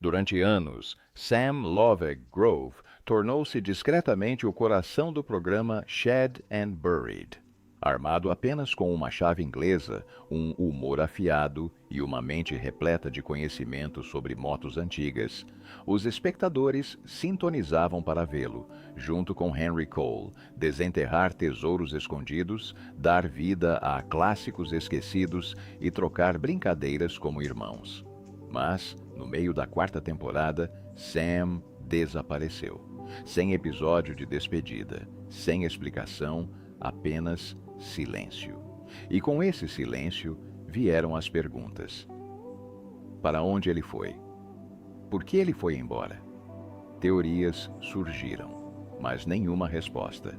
Durante anos, Sam Lovett Grove tornou-se discretamente o coração do programa Shed and Buried. Armado apenas com uma chave inglesa, um humor afiado e uma mente repleta de conhecimento sobre motos antigas, os espectadores sintonizavam para vê-lo, junto com Henry Cole, desenterrar tesouros escondidos, dar vida a clássicos esquecidos e trocar brincadeiras como irmãos. Mas, no meio da quarta temporada, Sam desapareceu. Sem episódio de despedida, sem explicação, apenas silêncio. E com esse silêncio vieram as perguntas. Para onde ele foi? Por que ele foi embora? Teorias surgiram, mas nenhuma resposta.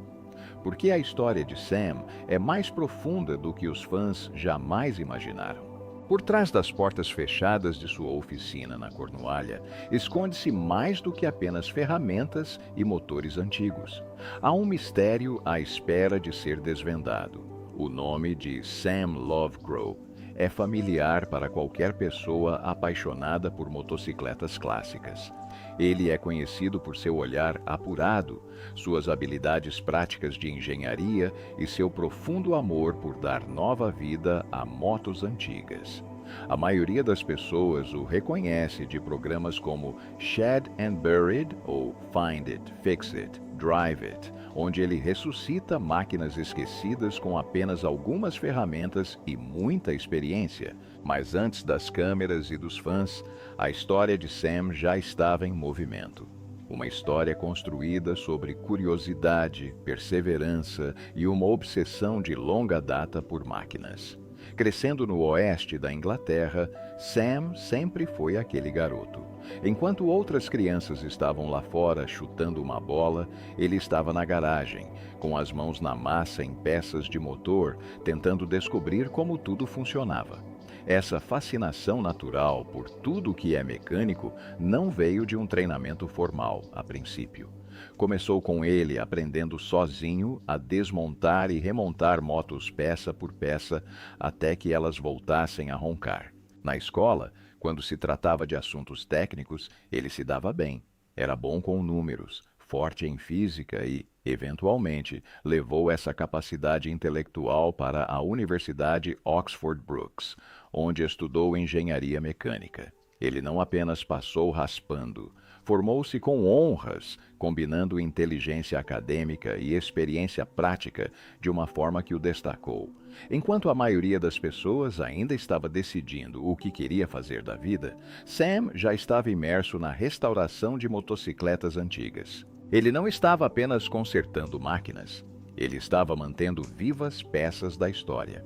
Porque a história de Sam é mais profunda do que os fãs jamais imaginaram. Por trás das portas fechadas de sua oficina na Cornualha, esconde-se mais do que apenas ferramentas e motores antigos. Há um mistério à espera de ser desvendado. O nome de Sam Lovegrove é familiar para qualquer pessoa apaixonada por motocicletas clássicas. Ele é conhecido por seu olhar apurado, suas habilidades práticas de engenharia e seu profundo amor por dar nova vida a motos antigas. A maioria das pessoas o reconhece de programas como Shed and Buried ou Find It, Fix It, Drive It, onde ele ressuscita máquinas esquecidas com apenas algumas ferramentas e muita experiência. Mas antes das câmeras e dos fãs, a história de Sam já estava em movimento. Uma história construída sobre curiosidade, perseverança e uma obsessão de longa data por máquinas. Crescendo no oeste da Inglaterra, Sam sempre foi aquele garoto. Enquanto outras crianças estavam lá fora chutando uma bola, ele estava na garagem, com as mãos na massa em peças de motor, tentando descobrir como tudo funcionava. Essa fascinação natural por tudo que é mecânico não veio de um treinamento formal, a princípio. Começou com ele aprendendo sozinho a desmontar e remontar motos peça por peça até que elas voltassem a roncar. Na escola, quando se tratava de assuntos técnicos, ele se dava bem. Era bom com números, forte em física e, eventualmente, levou essa capacidade intelectual para a Universidade Oxford Brookes, onde estudou engenharia mecânica. Ele não apenas passou raspando, formou-se com honras, combinando inteligência acadêmica e experiência prática de uma forma que o destacou. Enquanto a maioria das pessoas ainda estava decidindo o que queria fazer da vida, Sam já estava imerso na restauração de motocicletas antigas. Ele não estava apenas consertando máquinas, ele estava mantendo vivas peças da história.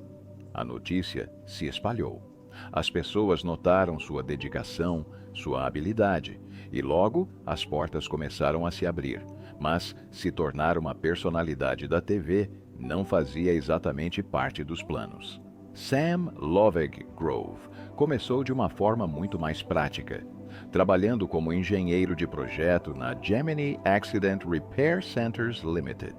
A notícia se espalhou. As pessoas notaram sua dedicação, sua habilidade, e logo as portas começaram a se abrir. Mas se tornar uma personalidade da TV não fazia exatamente parte dos planos. Sam Lovett Grove começou de uma forma muito mais prática, trabalhando como engenheiro de projeto na Gemini Accident Repair Centers Limited.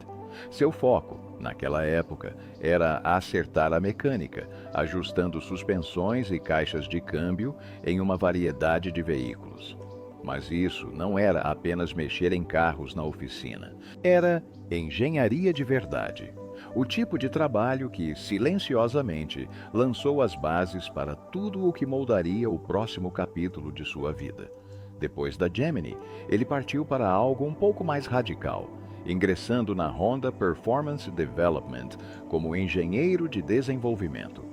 Seu foco, naquela época, era acertar a mecânica, ajustando suspensões e caixas de câmbio em uma variedade de veículos. Mas isso não era apenas mexer em carros na oficina. Era engenharia de verdade. O tipo de trabalho que, silenciosamente, lançou as bases para tudo o que moldaria o próximo capítulo de sua vida. Depois da Gemini, ele partiu para algo um pouco mais radical, ingressando na Honda Performance Development como engenheiro de desenvolvimento.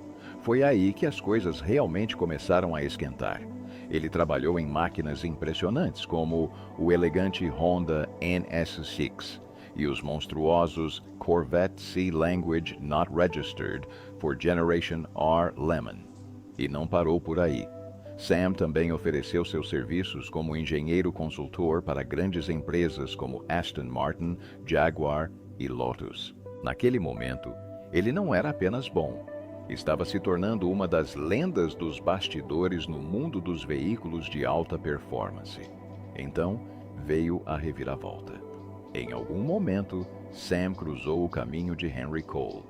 Foi aí que as coisas realmente começaram a esquentar. Ele trabalhou em máquinas impressionantes como o elegante Honda NS6 e os monstruosos Corvette C Language Not Registered for Generation R Lemon. E não parou por aí. Sam também ofereceu seus serviços como engenheiro consultor para grandes empresas como Aston Martin, Jaguar e Lotus. Naquele momento, ele não era apenas bom. Estava se tornando uma das lendas dos bastidores no mundo dos veículos de alta performance. Então, veio a reviravolta. Em algum momento, Sam cruzou o caminho de Henry Cole.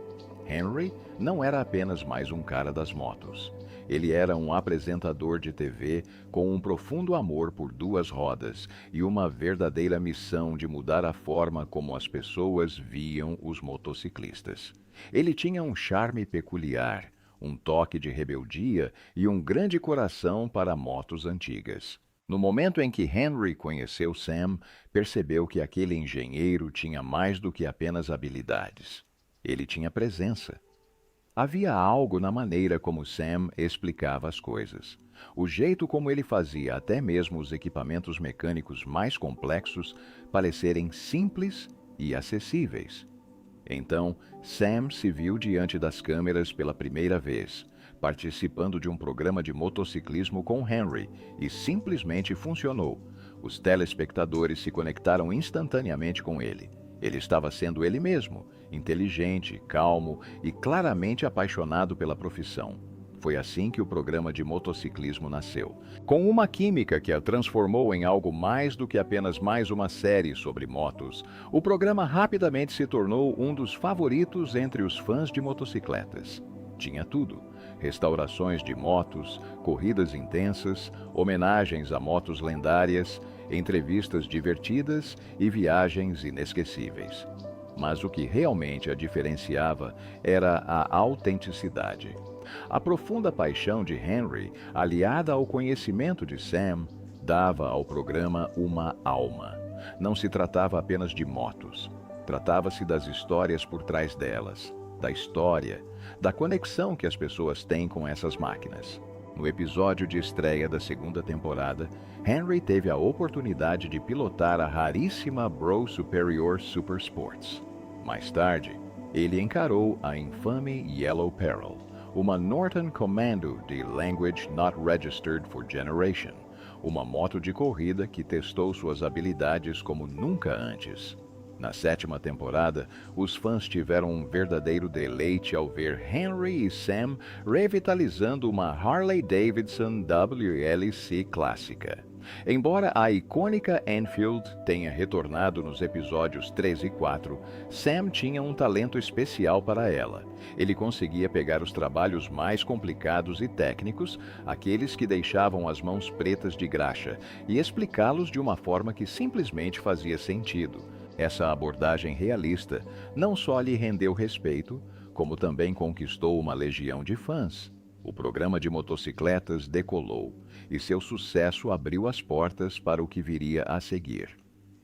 Henry não era apenas mais um cara das motos. Ele era um apresentador de TV com um profundo amor por duas rodas e uma verdadeira missão de mudar a forma como as pessoas viam os motociclistas. Ele tinha um charme peculiar, um toque de rebeldia e um grande coração para motos antigas. No momento em que Henry conheceu Sam, percebeu que aquele engenheiro tinha mais do que apenas habilidades. Ele tinha presença. Havia algo na maneira como Sam explicava as coisas. O jeito como ele fazia até mesmo os equipamentos mecânicos mais complexos parecerem simples e acessíveis. Então, Sam se viu diante das câmeras pela primeira vez, participando de um programa de motociclismo com Henry, e simplesmente funcionou. Os telespectadores se conectaram instantaneamente com ele. Ele estava sendo ele mesmo, inteligente, calmo e claramente apaixonado pela profissão. Foi assim que o programa de motociclismo nasceu, com uma química que a transformou em algo mais do que apenas mais uma série sobre motos. O programa rapidamente se tornou um dos favoritos entre os fãs de motocicletas. Tinha tudo: restaurações de motos, corridas intensas, homenagens a motos lendárias, entrevistas divertidas e viagens inesquecíveis. Mas o que realmente a diferenciava era a autenticidade. A profunda paixão de Henry, aliada ao conhecimento de Sam, dava ao programa uma alma. Não se tratava apenas de motos. Tratava-se das histórias por trás delas, da história, da conexão que as pessoas têm com essas máquinas. No episódio de estreia da segunda temporada, Henry teve a oportunidade de pilotar a raríssima Bro Superior Super Sports. Mais tarde, ele encarou a infame Yellow Peril, uma Norton Commando de Language Not Registered for Generation, uma moto de corrida que testou suas habilidades como nunca antes. Na sétima temporada, os fãs tiveram um verdadeiro deleite ao ver Henry e Sam revitalizando uma Harley-Davidson WLC clássica. Embora a icônica Enfield tenha retornado nos episódios 3 e 4, Sam tinha um talento especial para ela. Ele conseguia pegar os trabalhos mais complicados e técnicos, aqueles que deixavam as mãos pretas de graxa, e explicá-los de uma forma que simplesmente fazia sentido. Essa abordagem realista não só lhe rendeu respeito, como também conquistou uma legião de fãs. O programa de motocicletas decolou, e seu sucesso abriu as portas para o que viria a seguir.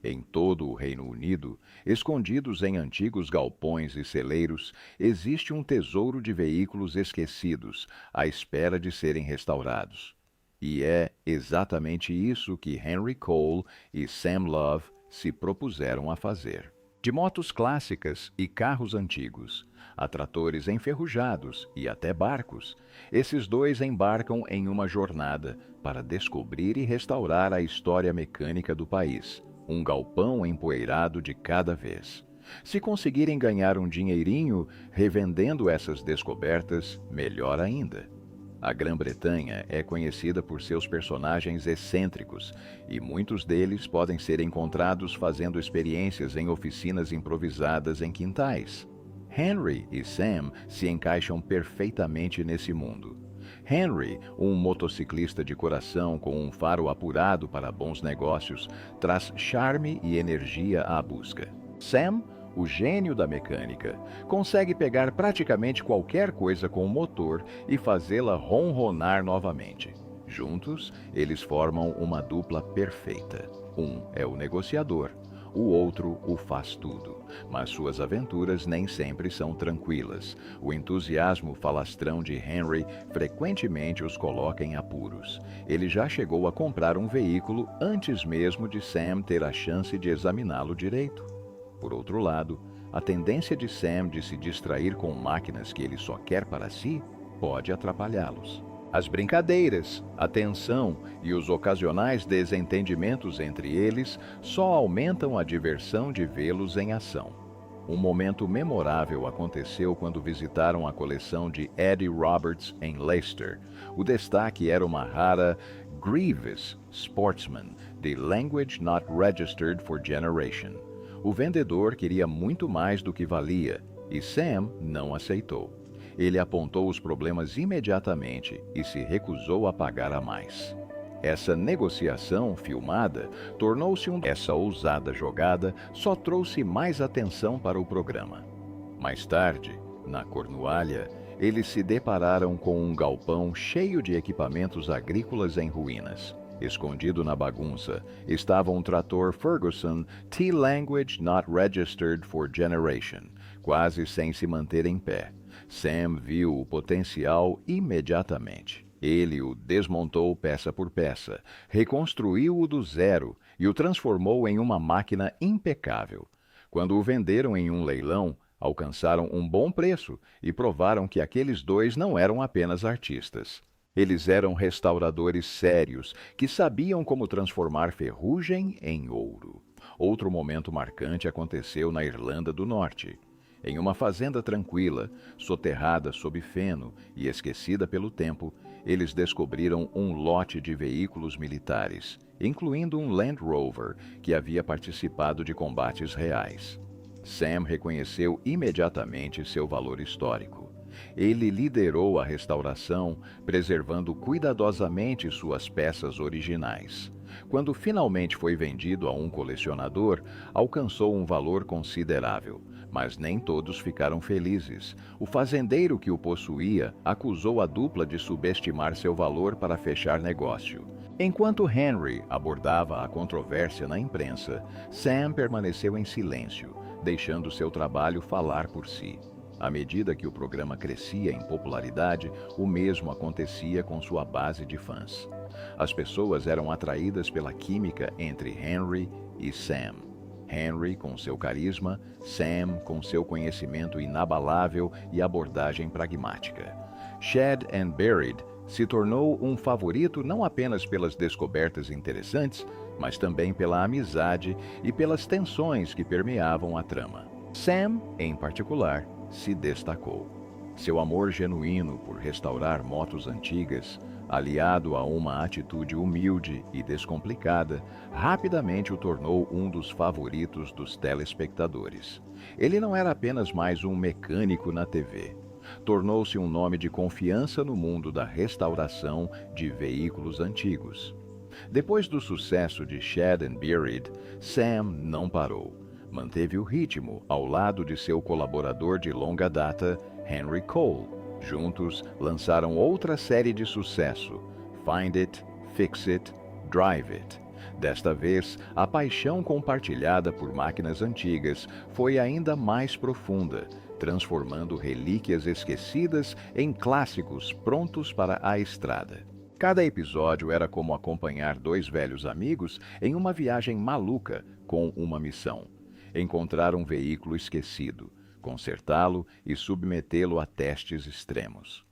Em todo o Reino Unido, escondidos em antigos galpões e celeiros, existe um tesouro de veículos esquecidos, à espera de serem restaurados. E é exatamente isso que Henry Cole e Sam Love se propuseram a fazer. De motos clássicas e carros antigos, a tratores enferrujados e até barcos, esses dois embarcam em uma jornada para descobrir e restaurar a história mecânica do país, um galpão empoeirado de cada vez. Se conseguirem ganhar um dinheirinho revendendo essas descobertas, melhor ainda. A Grã-Bretanha é conhecida por seus personagens excêntricos, e muitos deles podem ser encontrados fazendo experiências em oficinas improvisadas em quintais. Henry e Sam se encaixam perfeitamente nesse mundo. Henry, um motociclista de coração com um faro apurado para bons negócios, traz charme e energia à busca. Sam, o gênio da mecânica, consegue pegar praticamente qualquer coisa com o motor e fazê-la ronronar novamente. Juntos, eles formam uma dupla perfeita. Um é o negociador, o outro o faz tudo. Mas suas aventuras nem sempre são tranquilas. O entusiasmo falastrão de Henry frequentemente os coloca em apuros. Ele já chegou a comprar um veículo antes mesmo de Sam ter a chance de examiná-lo direito. Por outro lado, a tendência de Sam de se distrair com máquinas que ele só quer para si pode atrapalhá-los. As brincadeiras, a tensão e os ocasionais desentendimentos entre eles só aumentam a diversão de vê-los em ação. Um momento memorável aconteceu quando visitaram a coleção de Eddie Roberts em Leicester. O destaque era uma rara Grievous Sportsman de Language Not Registered for Generation. O vendedor queria muito mais do que valia, e Sam não aceitou. Ele apontou os problemas imediatamente e se recusou a pagar a mais. Essa negociação filmada tornou-se Essa ousada jogada só trouxe mais atenção para o programa. Mais tarde, na Cornualha, eles se depararam com um galpão cheio de equipamentos agrícolas em ruínas. Escondido na bagunça estava um trator Ferguson T-Language Not Registered for Generation, quase sem se manter em pé. Sam viu o potencial imediatamente. Ele o desmontou peça por peça, reconstruiu-o do zero e o transformou em uma máquina impecável. Quando o venderam em um leilão, alcançaram um bom preço e provaram que aqueles dois não eram apenas artistas. Eles eram restauradores sérios que sabiam como transformar ferrugem em ouro. Outro momento marcante aconteceu na Irlanda do Norte. Em uma fazenda tranquila, soterrada sob feno e esquecida pelo tempo, eles descobriram um lote de veículos militares, incluindo um Land Rover que havia participado de combates reais. Sam reconheceu imediatamente seu valor histórico. Ele liderou a restauração, preservando cuidadosamente suas peças originais. Quando finalmente foi vendido a um colecionador, alcançou um valor considerável, mas nem todos ficaram felizes. O fazendeiro que o possuía acusou a dupla de subestimar seu valor para fechar negócio. Enquanto Henry abordava a controvérsia na imprensa, Sam permaneceu em silêncio, deixando seu trabalho falar por si. À medida que o programa crescia em popularidade, o mesmo acontecia com sua base de fãs. As pessoas eram atraídas pela química entre Henry e Sam. Henry com seu carisma, Sam com seu conhecimento inabalável e abordagem pragmática. Shed and Buried se tornou um favorito não apenas pelas descobertas interessantes, mas também pela amizade e pelas tensões que permeavam a trama. Sam, em particular, se destacou. Seu amor genuíno por restaurar motos antigas, aliado a uma atitude humilde e descomplicada, rapidamente o tornou um dos favoritos dos telespectadores. Ele não era apenas mais um mecânico na TV. Tornou-se um nome de confiança no mundo da restauração de veículos antigos. Depois do sucesso de Shed and Buried, Sam não parou. Manteve o ritmo ao lado de seu colaborador de longa data, Henry Cole. Juntos, lançaram outra série de sucesso, Find It, Fix It, Drive It. Desta vez, a paixão compartilhada por máquinas antigas foi ainda mais profunda, transformando relíquias esquecidas em clássicos prontos para a estrada. Cada episódio era como acompanhar dois velhos amigos em uma viagem maluca com uma missão: encontrar um veículo esquecido, consertá-lo e submetê-lo a testes extremos.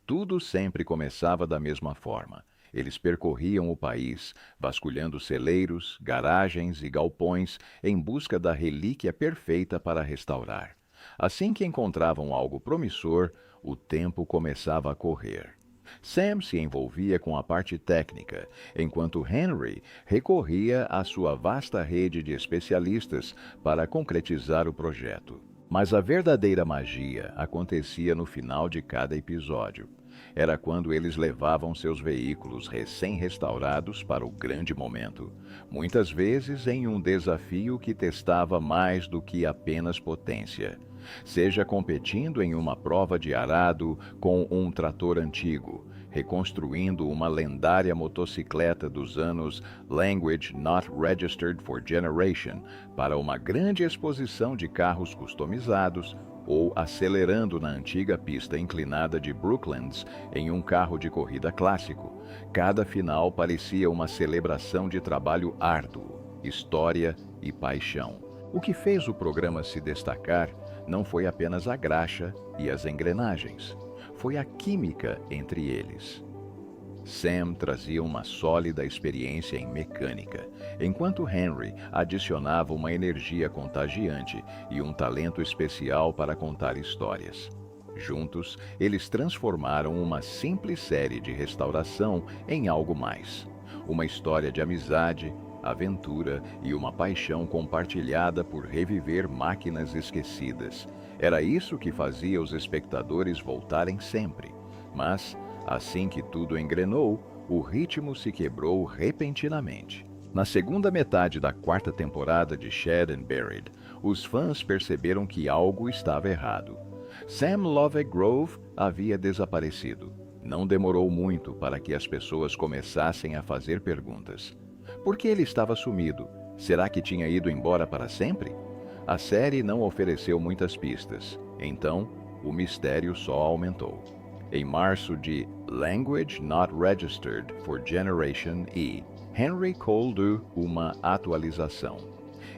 Tudo sempre começava da mesma forma. Eles percorriam o país, vasculhando celeiros, garagens e galpões em busca da relíquia perfeita para restaurar. Assim que encontravam algo promissor, o tempo começava a correr. Sam se envolvia com a parte técnica, enquanto Henry recorria à sua vasta rede de especialistas para concretizar o projeto. Mas a verdadeira magia acontecia no final de cada episódio. Era quando eles levavam seus veículos recém-restaurados para o grande momento, muitas vezes em um desafio que testava mais do que apenas potência. Seja competindo em uma prova de arado com um trator antigo, reconstruindo uma lendária motocicleta dos anos Language Not Registered for Generation para uma grande exposição de carros customizados, ou acelerando na antiga pista inclinada de Brooklands em um carro de corrida clássico. Cada final parecia uma celebração de trabalho árduo, história e paixão. O que fez o programa se destacar não foi apenas a graxa e as engrenagens, foi a química entre eles. Sam trazia uma sólida experiência em mecânica, enquanto Henry adicionava uma energia contagiante e um talento especial para contar histórias. Juntos, eles transformaram uma simples série de restauração em algo mais. Uma história de amizade, aventura e uma paixão compartilhada por reviver máquinas esquecidas. Era isso que fazia os espectadores voltarem sempre. Mas, assim que tudo engrenou, o ritmo se quebrou repentinamente. Na segunda metade da quarta temporada de Shed and Buried, os fãs perceberam que algo estava errado. Sam Lovett Grove havia desaparecido. Não demorou muito para que as pessoas começassem a fazer perguntas. Por que ele estava sumido? Será que tinha ido embora para sempre? A série não ofereceu muitas pistas, então o mistério só aumentou. Em março de Language Not Registered for Generation E, Henry Cole deu uma atualização.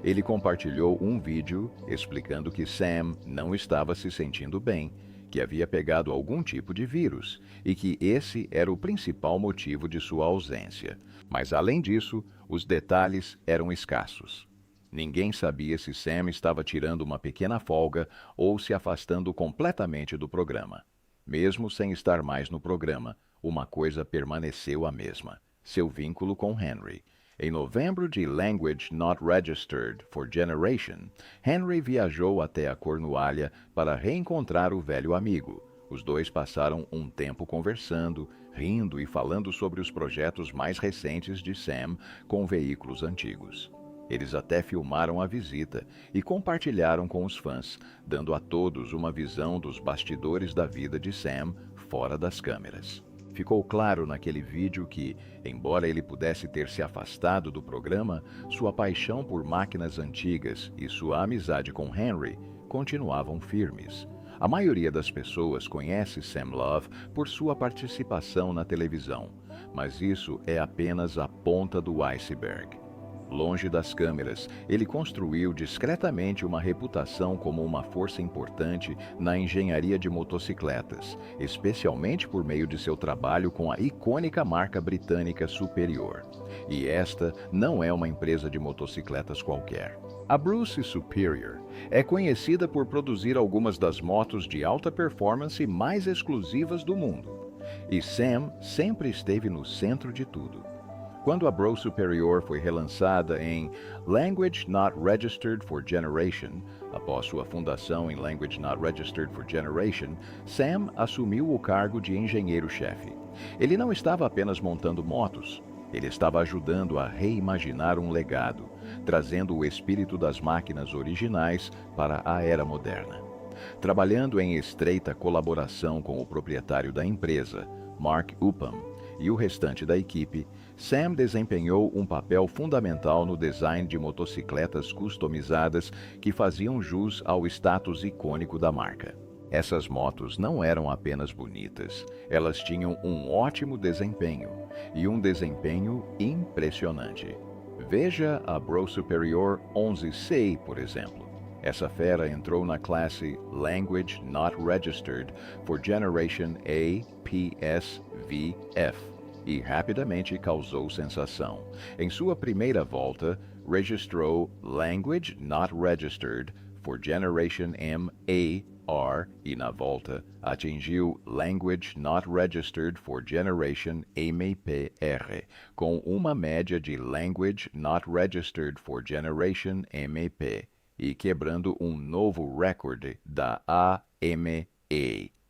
Ele compartilhou um vídeo explicando que Sam não estava se sentindo bem, que havia pegado algum tipo de vírus e que esse era o principal motivo de sua ausência. Mas além disso, os detalhes eram escassos. Ninguém sabia se Sam estava tirando uma pequena folga ou se afastando completamente do programa. Mesmo sem estar mais no programa, uma coisa permaneceu a mesma: seu vínculo com Henry. Em novembro de Language Not Registered for Generation, Henry viajou até a Cornualha para reencontrar o velho amigo. Os dois passaram um tempo conversando, rindo e falando sobre os projetos mais recentes de Sam com veículos antigos. Eles até filmaram a visita e compartilharam com os fãs, dando a todos uma visão dos bastidores da vida de Sam fora das câmeras. Ficou claro naquele vídeo que, embora ele pudesse ter se afastado do programa, sua paixão por máquinas antigas e sua amizade com Henry continuavam firmes. A maioria das pessoas conhece Sam Love por sua participação na televisão, mas isso é apenas a ponta do iceberg. Longe das câmeras, ele construiu discretamente uma reputação como uma força importante na engenharia de motocicletas, especialmente por meio de seu trabalho com a icônica marca britânica Superior. E esta não é uma empresa de motocicletas qualquer. A Bruce Superior é conhecida por produzir algumas das motos de alta performance mais exclusivas do mundo. E Sam sempre esteve no centro de tudo. Quando a Bruce Superior foi relançada em Language Not Registered for Generation, após sua fundação em Language Not Registered for Generation, Sam assumiu o cargo de engenheiro-chefe. Ele não estava apenas montando motos, ele estava ajudando a reimaginar um legado, trazendo o espírito das máquinas originais para a era moderna. Trabalhando em estreita colaboração com o proprietário da empresa, Mark Upham, e o restante da equipe, Sam desempenhou um papel fundamental no design de motocicletas customizadas que faziam jus ao status icônico da marca. Essas motos não eram apenas bonitas, elas tinham um ótimo desempenho, e um desempenho impressionante. Veja a Bruce Superior 11C, por exemplo. Essa fera entrou na classe Language Not Registered for Generation APSVF e rapidamente causou sensação. Em sua primeira volta, registrou Language Not Registered for Generation MAR e na volta atingiu Language Not Registered for Generation MAPR, com uma média de Language Not Registered for Generation MAP. E quebrando um novo recorde da AMA.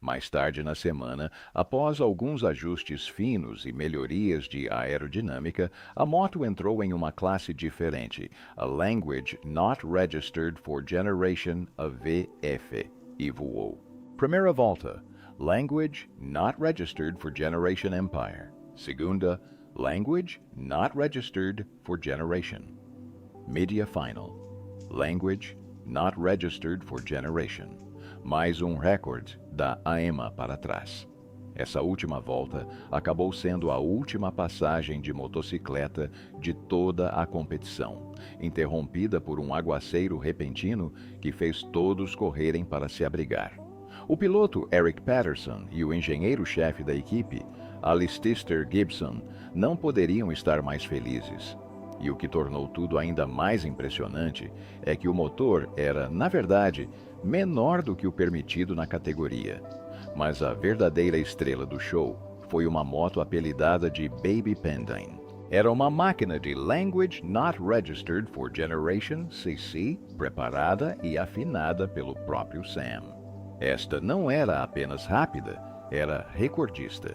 Mais tarde na semana, após alguns ajustes finos e melhorias de aerodinâmica, a moto entrou em uma classe diferente, a Language Not Registered for Generation VF, e voou. Primeira volta, Language Not Registered for Generation Empire. Segunda, Language Not Registered for Generation. Media Final. Language Not Registered for Generation. Mais um recorde da AEMA para trás. Essa última volta acabou sendo a última passagem de motocicleta de toda a competição, interrompida por um aguaceiro repentino que fez todos correrem para se abrigar. O piloto Eric Patterson e o engenheiro-chefe da equipe, Alistair Gibson, não poderiam estar mais felizes. E o que tornou tudo ainda mais impressionante é que o motor era, na verdade, menor do que o permitido na categoria. Mas a verdadeira estrela do show foi uma moto apelidada de Baby Pendine. Era uma máquina de Language Not Registered for Generation, CC, preparada e afinada pelo próprio Sam. Esta não era apenas rápida, era recordista.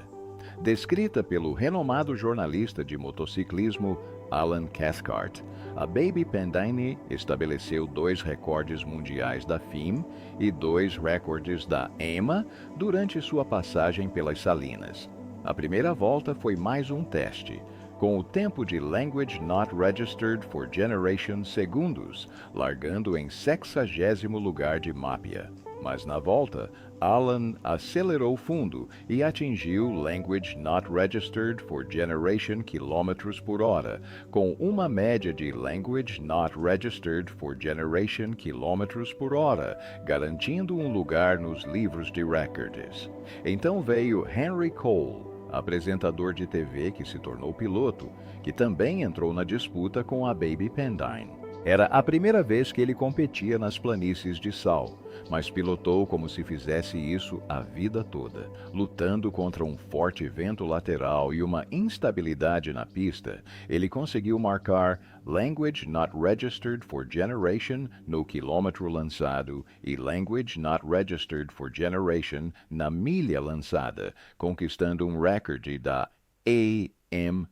Descrita pelo renomado jornalista de motociclismo Alan Cathcart, a Baby Pendine estabeleceu 2 recordes mundiais da FIM e 2 recordes da EMA durante sua passagem pelas Salinas. A primeira volta foi mais um teste, com o tempo de Language Not Registered for Generation segundos, largando em 60º lugar de Mapia. Mas na volta, Alan acelerou fundo e atingiu Language Not Registered for Generation quilômetros por hora, com uma média de Language Not Registered for Generation quilômetros por hora, garantindo um lugar nos livros de recordes. Então veio Henry Cole, apresentador de TV que se tornou piloto, que também entrou na disputa com a Baby Pendine. Era a primeira vez que ele competia nas planícies de sal, mas pilotou como se fizesse isso a vida toda. Lutando contra um forte vento lateral e uma instabilidade na pista, ele conseguiu marcar Language Not Registered for Generation no quilômetro lançado e Language Not Registered for Generation na milha lançada, conquistando um recorde da AMA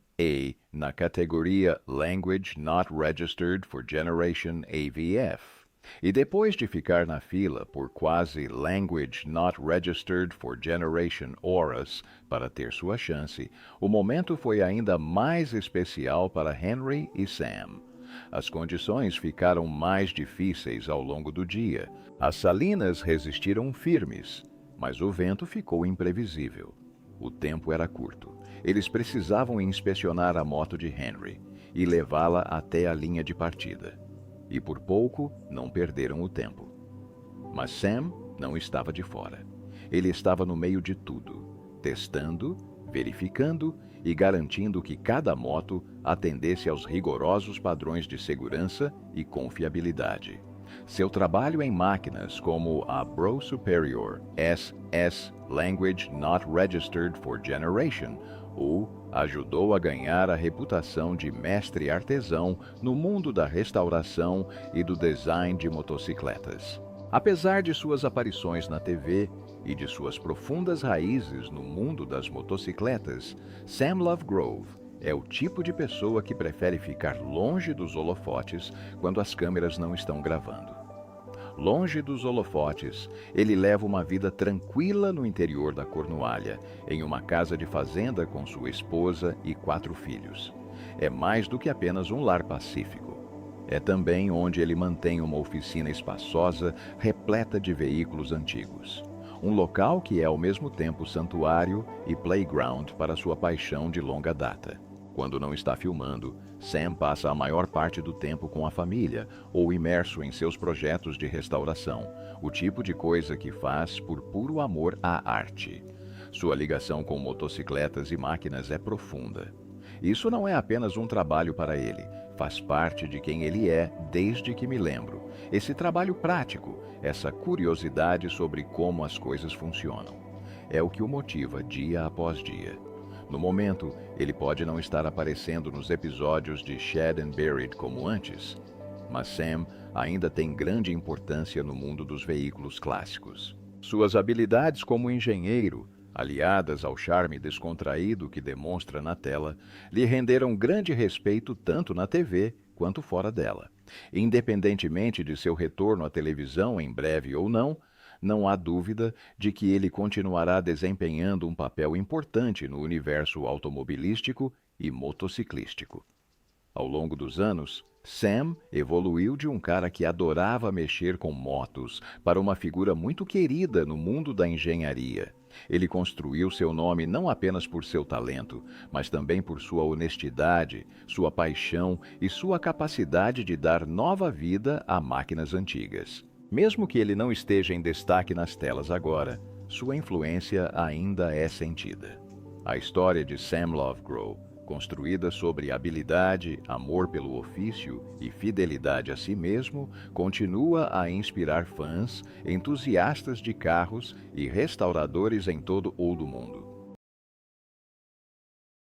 na categoria Language Not Registered for Generation AVF. E depois de ficar na fila por quase Language Not Registered for Generation Horas para ter sua chance, o momento foi ainda mais especial para Henry e Sam. As condições ficaram mais difíceis ao longo do dia. As salinas resistiram firmes, mas o vento ficou imprevisível. O tempo era curto. Eles precisavam inspecionar a moto de Henry e levá-la até a linha de partida. E por pouco não perderam o tempo. Mas Sam não estava de fora. Ele estava no meio de tudo, testando, verificando e garantindo que cada moto atendesse aos rigorosos padrões de segurança e confiabilidade. Seu trabalho em máquinas como a Bro Superior SS Language Not Registered for Generation o ajudou a ganhar a reputação de mestre artesão no mundo da restauração e do design de motocicletas. Apesar de suas aparições na TV e de suas profundas raízes no mundo das motocicletas, Sam Lovegrove é o tipo de pessoa que prefere ficar longe dos holofotes quando as câmeras não estão gravando. Longe dos holofotes, ele leva uma vida tranquila no interior da Cornualha, em uma casa de fazenda com sua esposa e 4 filhos. É mais do que apenas um lar pacífico. É também onde ele mantém uma oficina espaçosa, repleta de veículos antigos. Um local que é ao mesmo tempo santuário e playground para sua paixão de longa data. Quando não está filmando, Sam passa a maior parte do tempo com a família ou imerso em seus projetos de restauração, o tipo de coisa que faz por puro amor à arte. Sua ligação com motocicletas e máquinas é profunda. Isso não é apenas um trabalho para ele, faz parte de quem ele é desde que me lembro. Esse trabalho prático, essa curiosidade sobre como as coisas funcionam, é o que o motiva dia após dia. No momento, ele pode não estar aparecendo nos episódios de Shed and Buried como antes, mas Sam ainda tem grande importância no mundo dos veículos clássicos. Suas habilidades como engenheiro, aliadas ao charme descontraído que demonstra na tela, lhe renderam grande respeito tanto na TV quanto fora dela. Independentemente de seu retorno à televisão em breve ou não, não há dúvida de que ele continuará desempenhando um papel importante no universo automobilístico e motociclístico. Ao longo dos anos, Sam evoluiu de um cara que adorava mexer com motos para uma figura muito querida no mundo da engenharia. Ele construiu seu nome não apenas por seu talento, mas também por sua honestidade, sua paixão e sua capacidade de dar nova vida a máquinas antigas. Mesmo que ele não esteja em destaque nas telas agora, sua influência ainda é sentida. A história de Sam Lovegrove, construída sobre habilidade, amor pelo ofício e fidelidade a si mesmo, continua a inspirar fãs, entusiastas de carros e restauradores em todo o mundo.